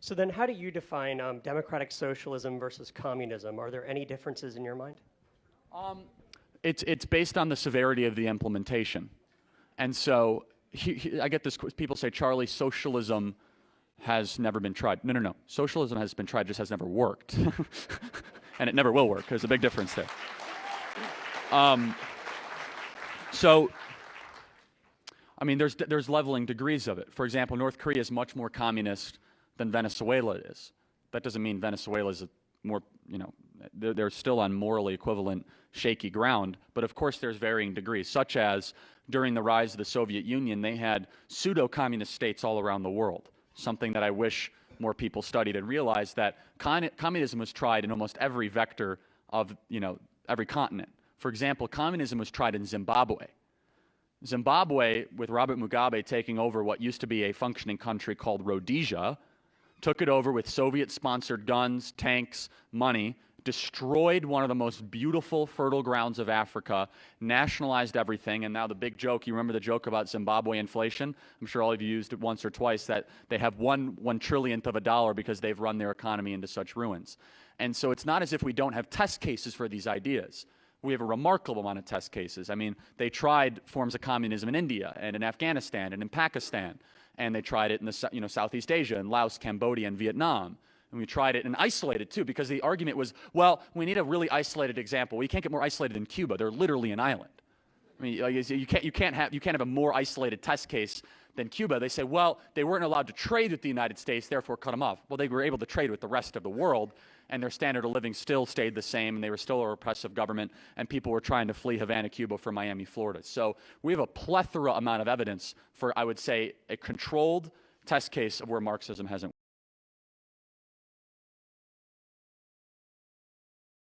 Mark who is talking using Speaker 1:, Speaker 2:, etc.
Speaker 1: So then how do you define democratic socialism versus communism? Are there any differences in your mind?
Speaker 2: It's based on the severity of the implementation. And so I get this, people say, Charlie, socialism has never been tried. No, no, no. Socialism has been tried, just has never worked. And it never will work. There's a big difference there. So, I mean, there's leveling degrees of it. For example, North Korea is much more communist than Venezuela is. That doesn't mean Venezuela is more, you know, they're still on morally equivalent shaky ground, but of course there's varying degrees, such as during the rise of the Soviet Union, they had pseudo-communist states all around the world, something that I wish more people studied and realized that communism was tried in almost every vector of, you know, every continent. For example, communism was tried in Zimbabwe. Zimbabwe, with Robert Mugabe taking over what used to be a functioning country called Rhodesia, took it over with Soviet-sponsored guns, tanks, money, destroyed one of the most beautiful fertile grounds of Africa, nationalized everything, and now the big joke, you remember the joke about Zimbabwe inflation? I'm sure all of you used it once or twice, that they have one trillionth of a dollar because they've run their economy into such ruins. And so it's not as if we don't have test cases for these ideas. We have a remarkable amount of test cases. I mean, they tried forms of communism in India and in Afghanistan and in Pakistan, and they tried it in the Southeast Asia, in Laos, Cambodia, and Vietnam. And we tried it and isolated too, because the argument was, well, we need a really isolated example. We can't get more isolated than Cuba. They're literally an island. I mean, you can't have a more isolated test case than Cuba. They say, well, they weren't allowed to trade with the United States, therefore cut them off. Well, they were able to trade with the rest of the world, and their standard of living still stayed the same, and they were still a repressive government, and people were trying to flee Havana, Cuba for Miami, Florida. So we have a plethora amount of evidence for, I would say, a controlled test case of where Marxism hasn't